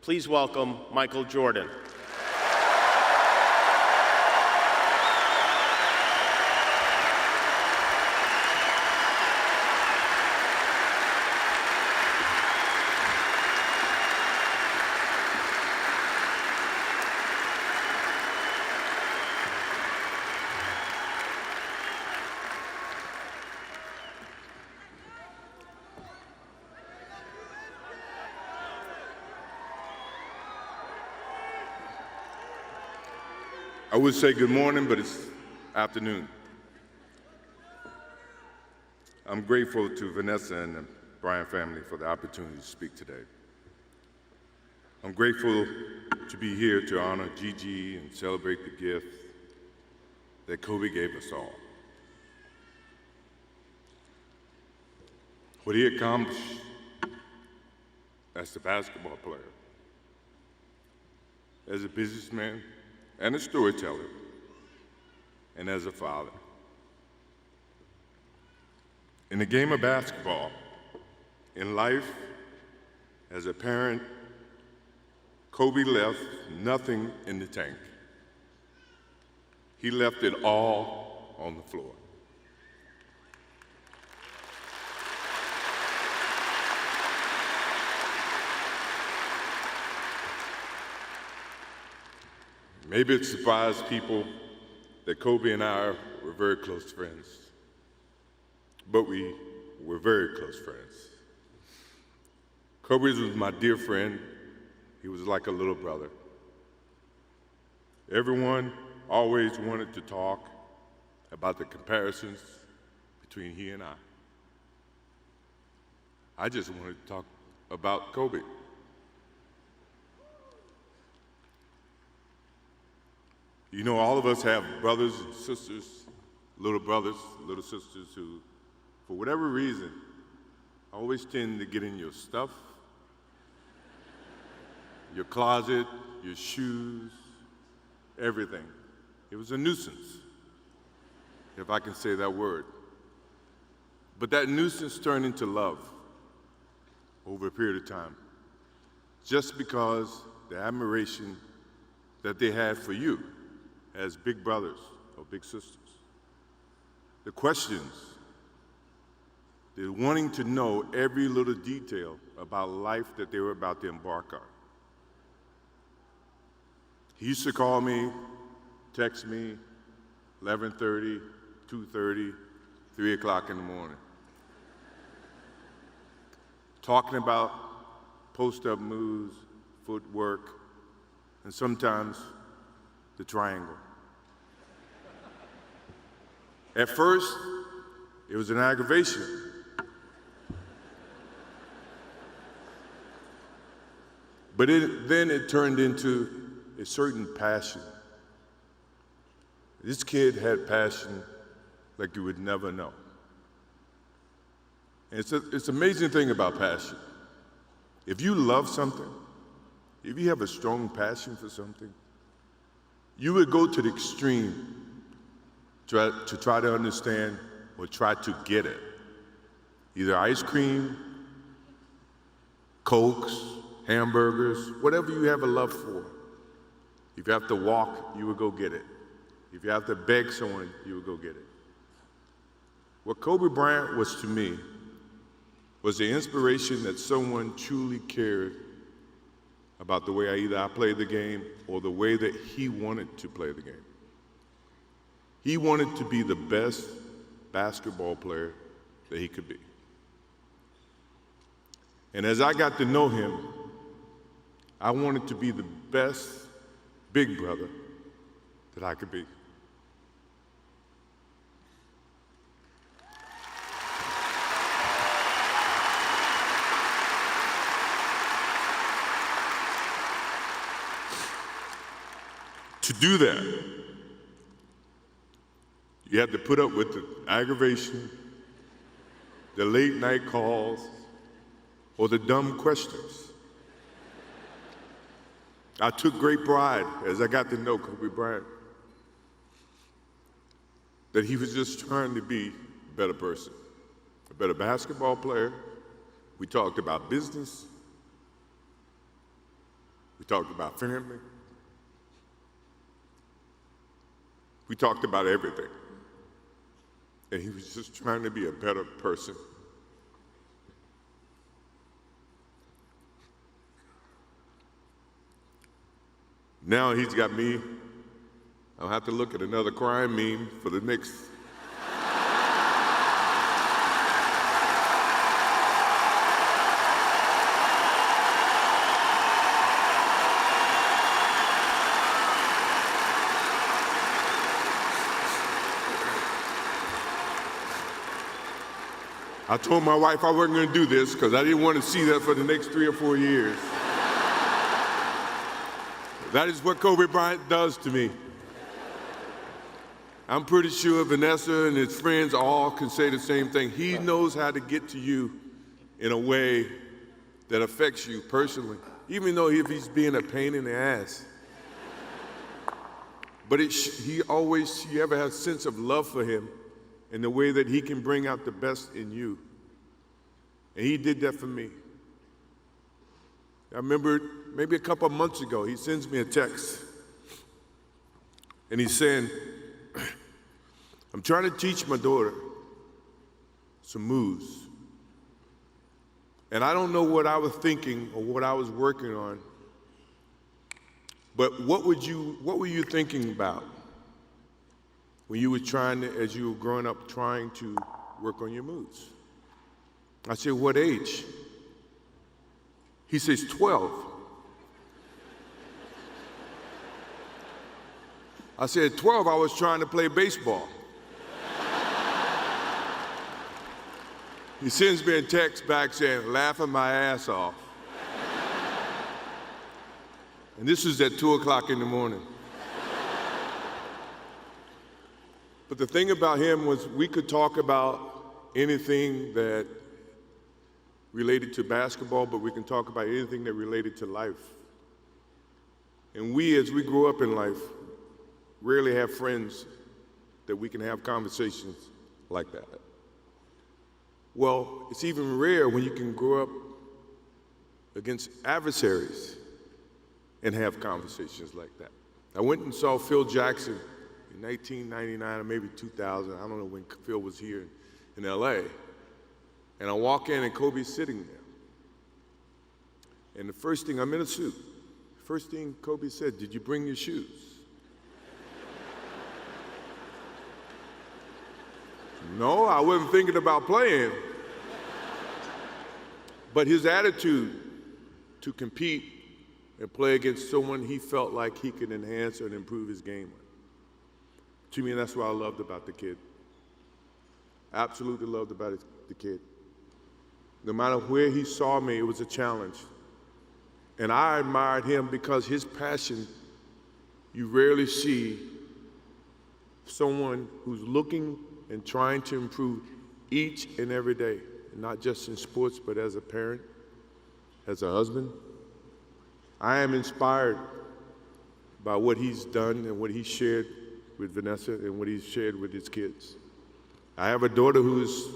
Please welcome Michael Jordan. I would say good morning, but it's afternoon. I'm grateful to Vanessa and the Bryant family for the opportunity to speak today. I'm grateful to be here to honor Gigi and celebrate the gift that Kobe gave us all. What he accomplished as a basketball player, as a businessman, and a storyteller, and as a father. In the game of basketball, in life, as a parent, Kobe left nothing in the tank. He left it all on the floor. Maybe it surprised people that Kobe and I were very close friends, but we were very close friends. Kobe was my dear friend. He was like a little brother. Everyone always wanted to talk about the comparisons between he and I. I just wanted to talk about Kobe. You know, all of us have brothers and sisters, little brothers, little sisters who, for whatever reason, always tend to get in your stuff, your closet, your shoes, everything. It was a nuisance, if I can say that word. But that nuisance turned into love over a period of time, just because the admiration that they had for you as big brothers or big sisters. The questions, the wanting to know every little detail about life that they were about to embark on. He used to call me, text me, 11:30, 2:30, 3 o'clock in the morning, talking about post-up moves, footwork, and sometimes the triangle. At first, it was an aggravation. But then it turned into a certain passion. This kid had passion like you would never know. And it's an amazing thing about passion. If you love something, if you have a strong passion for something, you would go to the extreme to try to understand or try to get it. Either ice cream, Cokes, hamburgers, whatever you have a love for. If you have to walk, you would go get it. If you have to beg someone, you would go get it. What Kobe Bryant was to me was the inspiration that someone truly cared about the way I played the game or the way that he wanted to play the game. He wanted to be the best basketball player that he could be. And as I got to know him, I wanted to be the best big brother that I could be. To do that, you have to put up with the aggravation, the late night calls, or the dumb questions. I took great pride as I got to know Kobe Bryant that he was just trying to be a better person, a better basketball player. We talked about business. We talked about family. We talked about everything. And he was just trying to be a better person. Now he's got me. I'll have to look at another crime meme for the next. I told my wife I wasn't going to do this because I didn't want to see that for the next 3 or 4 years. That is what Kobe Bryant does to me. I'm pretty sure Vanessa and his friends all can say the same thing. He knows how to get to you in a way that affects you personally, even though if he's being a pain in the ass. But you ever have a sense of love for him and the way that he can bring out the best in you. And he did that for me. I remember maybe a couple of months ago, he sends me a text. And he's saying, I'm trying to teach my daughter some moves. And I don't know what I was thinking or what I was working on, but what were you thinking about when you were as you were growing up, trying to work on your moves? I said, what age? He says, 12. I said, 12, I was trying to play baseball. He sends me a text back saying, laughing my ass off. And this was at 2 o'clock in the morning. But the thing about him was we could talk about anything that related to basketball, but we can talk about anything that related to life. And we, as we grow up in life, rarely have friends that we can have conversations like that. Well, it's even rare when you can grow up against adversaries and have conversations like that. I went and saw Phil Jackson in 1999 or maybe 2000. I don't know when Phil was here in LA. And I walk in and Kobe's sitting there. And the first thing, I'm in a suit. First thing Kobe said, did you bring your shoes? No, I wasn't thinking about playing. But his attitude to compete and play against someone he felt like he could enhance and improve his game. To me, that's what I loved about the kid. Absolutely loved about the kid. No matter where he saw me, it was a challenge. And I admired him because his passion, you rarely see someone who's looking and trying to improve each and every day, not just in sports, but as a parent, as a husband. I am inspired by what he's done and what he shared with Vanessa and what he's shared with his kids. I have a daughter who's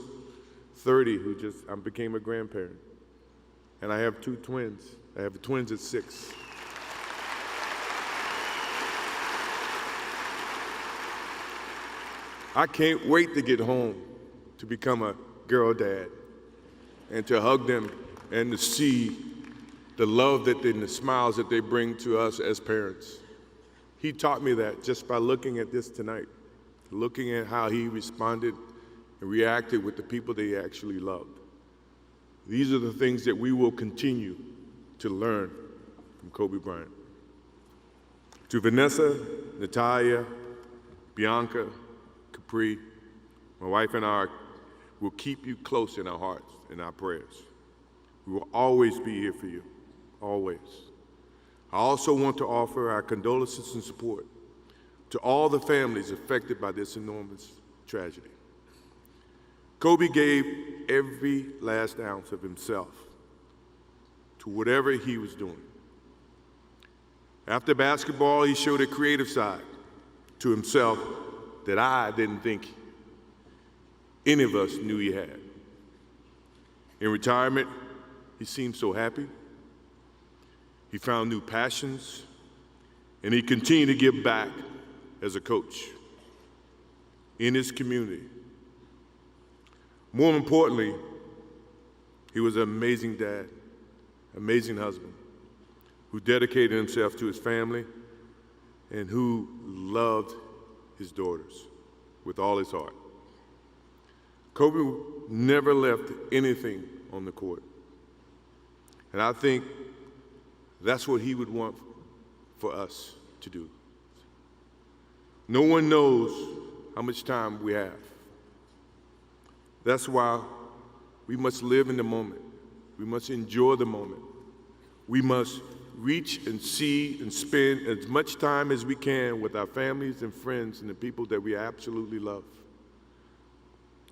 30 I became a grandparent. And I have 2 twins. I have twins at 6. I can't wait to get home to become a girl dad and to hug them and to see the love and the smiles that they bring to us as parents. He taught me that just by looking at this tonight, looking at how he responded and reacted with the people that he actually loved. These are the things that we will continue to learn from Kobe Bryant. To Vanessa, Natalia, Bianca, Capri, my wife and I will keep you close in our hearts and our prayers. We will always be here for you, always. I also want to offer our condolences and support to all the families affected by this enormous tragedy. Kobe gave every last ounce of himself to whatever he was doing. After basketball, he showed a creative side to himself that I didn't think any of us knew he had. In retirement, he seemed so happy. He found new passions, and he continued to give back as a coach in his community. More importantly, he was an amazing dad, amazing husband, who dedicated himself to his family and who loved his daughters with all his heart. Kobe never left anything on the court. And I think that's what he would want for us to do. No one knows how much time we have. That's why we must live in the moment. We must enjoy the moment. We must reach and see and spend as much time as we can with our families and friends and the people that we absolutely love.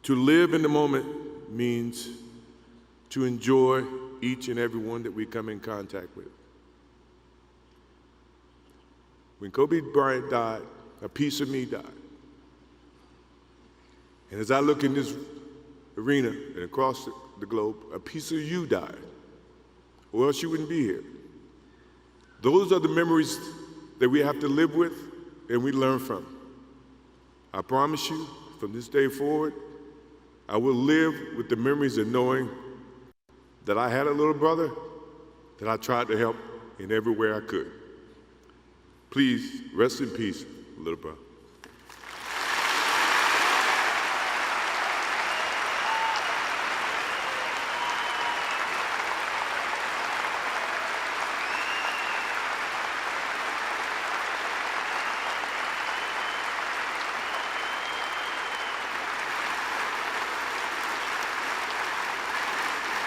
To live in the moment means to enjoy each and every one that we come in contact with. When Kobe Bryant died, a piece of me died. And as I look in this arena and across the globe, a piece of you died, or else you wouldn't be here. Those are the memories that we have to live with and we learn from. I promise you, from this day forward, I will live with the memories of knowing that I had a little brother that I tried to help in every way I could. Please rest in peace, little brother.